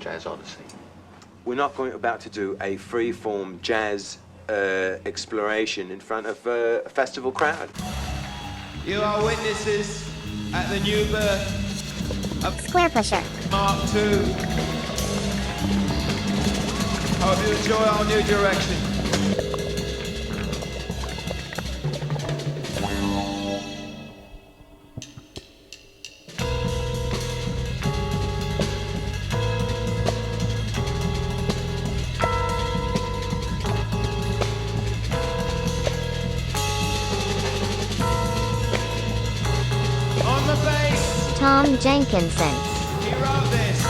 Jazz Odyssey. We're not about to do a free-form jazz exploration in front of a festival crowd. You are witnesses at the new birth of Squarepusher Mark II. Hope you enjoy our new direction. On the bass, Tom Jenkinson. he wrote this.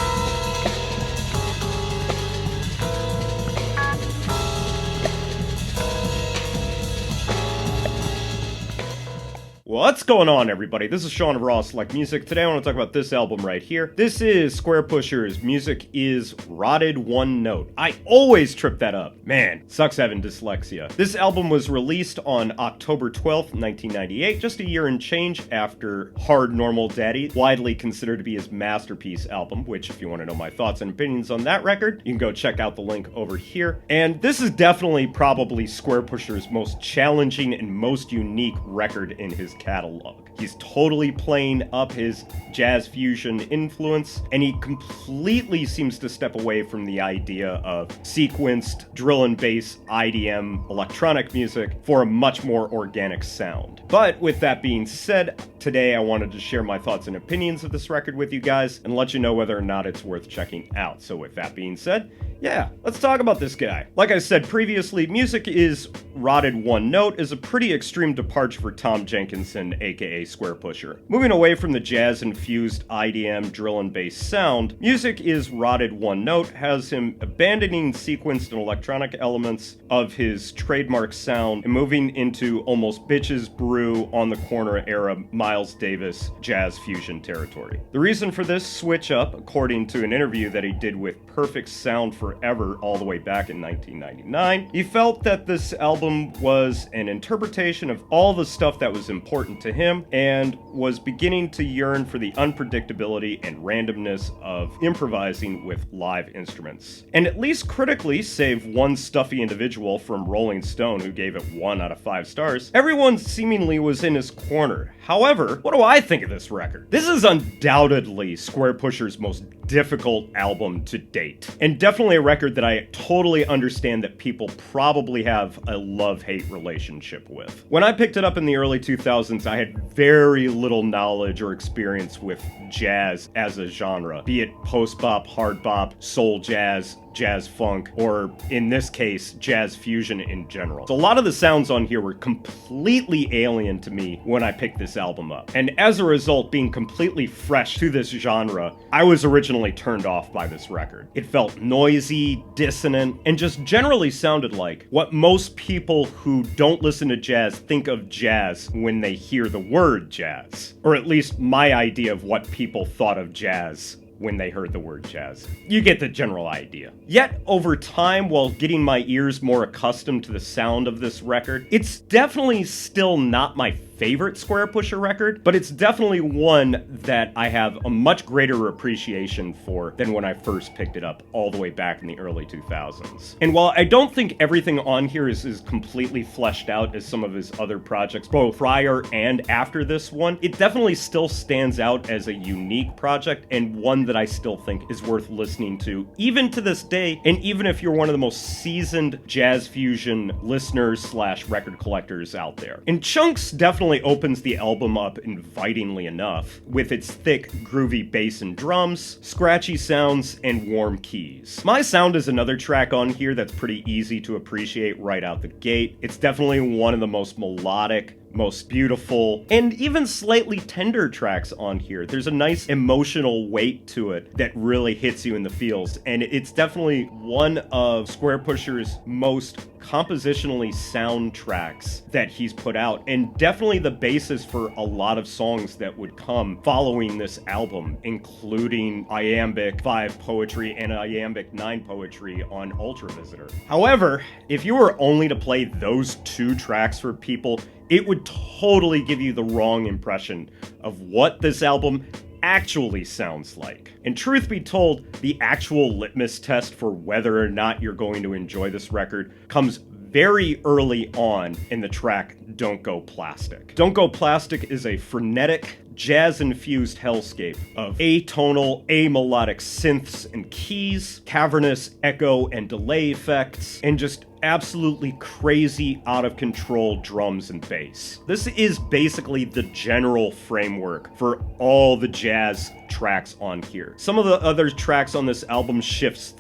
What's going on, everybody? This is Sean of Raw Select Music. Today I want to talk about this album right here. This is Squarepusher's Music is Rotted One Note. I always trip that up. Man, sucks having dyslexia. This album was released on October 12th, 1998, just a year and change after Hard Normal Daddy, widely considered to be his masterpiece album, which if you want to know my thoughts and opinions on that record, you can go check out the link over here. And this is definitely probably Squarepusher's most challenging and most unique record in his catalog. He's totally playing up his jazz fusion influence, and he completely seems to step away from the idea of sequenced drill and bass IDM electronic music for a much more organic sound. But with that being said, today I wanted to share my thoughts and opinions of this record with you guys and let you know whether or not it's worth checking out. So with that being said, yeah, let's talk about this guy. Like I said previously, Music is Rotted One Note is a pretty extreme departure for Tom Jenkinson, aka Squarepusher. Moving away from the jazz-infused IDM drill and bass sound, Music is Rotted One Note has him abandoning sequenced and electronic elements of his trademark sound and moving into almost Bitches Brew on the corner era Miles Davis jazz fusion territory. The reason for this switch up, according to an interview that he did with Perfect Sound Forever all the way back in 1999, he felt that this album was an interpretation of all the stuff that was important to him and was beginning to yearn for the unpredictability and randomness of improvising with live instruments. And at least critically, save one stuffy individual from Rolling Stone who gave it 1 out of 5 stars, everyone seemingly was in his corner. However, what do I think of this record? This is undoubtedly Squarepusher's most difficult album to date, and definitely a record that I totally understand that people probably have a love-hate relationship with. When I picked it up in the early 2000s, I had very little knowledge or experience with jazz as a genre, be it post-bop, hard bop, soul jazz, jazz funk, or in this case, jazz fusion in general. So a lot of the sounds on here were completely alien to me when I picked this album up. And as a result, being completely fresh to this genre, I was originally turned off by this record. It felt noisy, dissonant, and just generally sounded like what most people who don't listen to jazz think of jazz when they hear the word jazz. Or at least my idea of what people thought of jazz when they heard the word jazz. You get the general idea. Yet, over time, while getting my ears more accustomed to the sound of this record, it's definitely still not my favorite Squarepusher record, but it's definitely one that I have a much greater appreciation for than when I first picked it up all the way back in the early 2000s. And while I don't think everything on here is as completely fleshed out as some of his other projects, both prior and after this one, it definitely still stands out as a unique project and one that I still think is worth listening to, even to this day, and even if you're one of the most seasoned jazz fusion listeners slash record collectors out there. And Chunks definitely opens the album up invitingly enough, with its thick, groovy bass and drums, scratchy sounds, and warm keys. My Sound is another track on here that's pretty easy to appreciate right out the gate. It's definitely one of the most melodic, most beautiful, and even slightly tender tracks on here. There's a nice emotional weight to it that really hits you in the feels, and it's definitely one of Squarepusher's most compositionally sound tracks that he's put out, and definitely the basis for a lot of songs that would come following this album, including Iambic 5 poetry and Iambic 9 poetry on Ultra Visitor. However, if you were only to play those 2 tracks for people, it would totally give you the wrong impression of what this album actually sounds like. And truth be told, the actual litmus test for whether or not you're going to enjoy this record comes very early on in the track Don't Go Plastic. Don't Go Plastic is a frenetic, jazz-infused hellscape of atonal, amelodic synths and keys, cavernous echo and delay effects, and just absolutely crazy, out-of-control drums and bass. This is basically the general framework for all the jazz tracks on here. Some of the other tracks on this album shift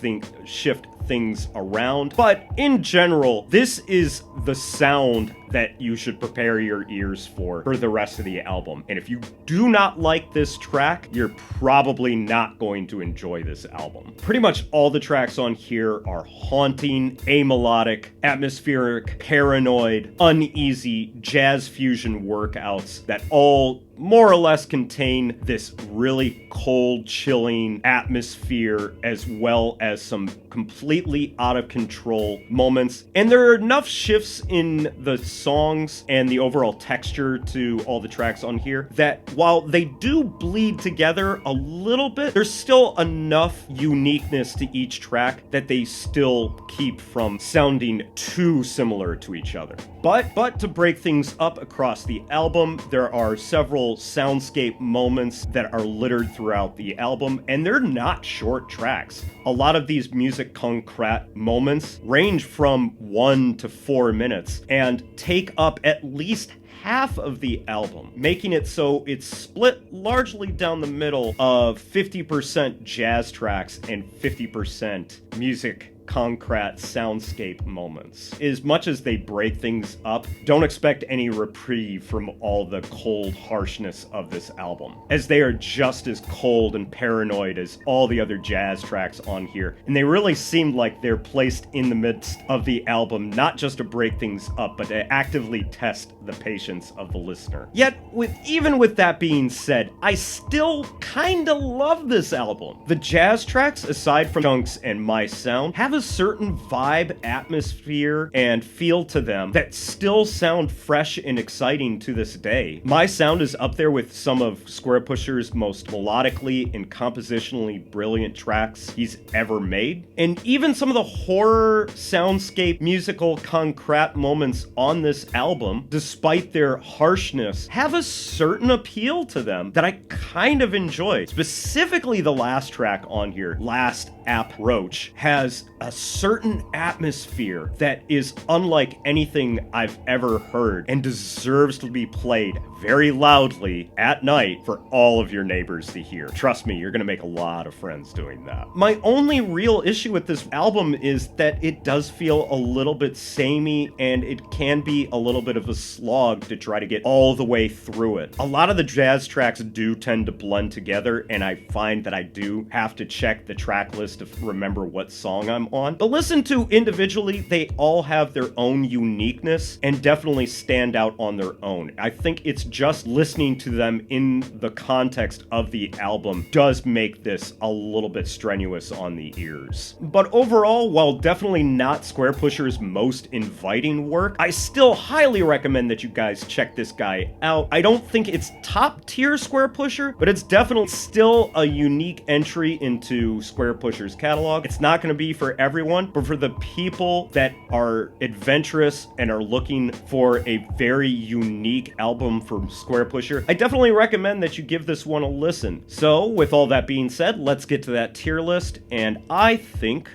things around, but in general, this is the sound that you should prepare your ears for the rest of the album. And if you do not like this track, you're probably not going to enjoy this album. Pretty much all the tracks on here are haunting, amelodic, atmospheric, paranoid, uneasy, jazz fusion workouts that all more or less contain this really cold, chilling atmosphere, as well as some completely out of control moments. And there are enough shifts in the songs and the overall texture to all the tracks on here that while they do bleed together a little bit, there's still enough uniqueness to each track that they still keep from sounding too similar to each other. But to break things up across the album, there are several soundscape moments that are littered throughout the album, and they're not short tracks. A lot of these music concrete moments range from 1 to 4 minutes and take up at least half of the album, making it so it's split largely down the middle of 50% jazz tracks and 50% music concrete soundscape moments. As much as they break things up, don't expect any reprieve from all the cold harshness of this album, as they are just as cold and paranoid as all the other jazz tracks on here, and they really seem like they're placed in the midst of the album not just to break things up, but to actively test the patience of the listener. Yet, even with that being said, I still kinda love this album. The jazz tracks, aside from chunks and My Sound, have a certain vibe, atmosphere, and feel to them that still sound fresh and exciting to this day. My Sound is up there with some of Squarepusher's most melodically and compositionally brilliant tracks he's ever made. And even some of the horror soundscape musical concrete moments on this album, despite their harshness, have a certain appeal to them that I kind of enjoy. Specifically the last track on here, Last Approach, has a certain atmosphere that is unlike anything I've ever heard and deserves to be played very loudly at night for all of your neighbors to hear. Trust me, you're gonna make a lot of friends doing that. My only real issue with this album is that it does feel a little bit samey, and it can be a little bit of a slog to try to get all the way through it. A lot of the jazz tracks do tend to blend together, and I find that I do have to check the track list to remember what song I'm on. But listen to individually, they all have their own uniqueness and definitely stand out on their own. I think it's just listening to them in the context of the album does make this a little bit strenuous on the ears. But overall, while definitely not Squarepusher's most inviting work, I still highly recommend that you guys check this guy out. I don't think it's top tier Squarepusher, but it's definitely still a unique entry into Squarepusher's catalog. It's not going to be for everyone, but for the people that are adventurous and are looking for a very unique album from Squarepusher, I definitely recommend that you give this one a listen. So, with all that being said, let's get to that tier list, and I think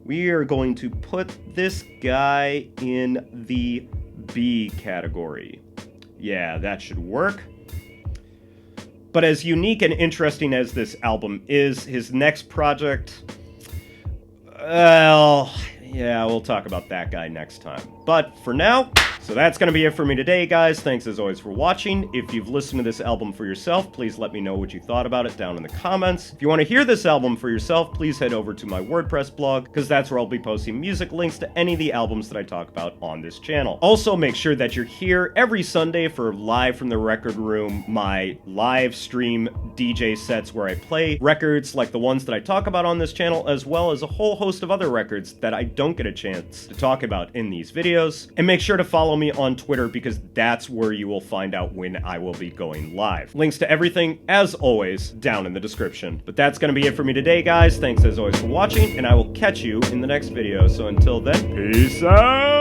we are going to put this guy in the B category. Yeah, that should work. But as unique and interesting as this album is, his next project, well, yeah, we'll talk about that guy next time. But for now, so that's going to be it for me today, guys. Thanks as always for watching. If you've listened to this album for yourself, please let me know what you thought about it down in the comments. If you want to hear this album for yourself, please head over to my WordPress blog, because that's where I'll be posting music links to any of the albums that I talk about on this channel. Also, make sure that you're here every Sunday for Live from the Record Room, my live stream DJ sets where I play records like the ones that I talk about on this channel, as well as a whole host of other records that I don't get a chance to talk about in these videos. videos. And make sure to follow me on Twitter because that's where you will find out when I will be going live. Links to everything, as always, down in the description. But that's going to be it for me today, guys. Thanks as always for watching, and I will catch you in the next video. So until then, peace out!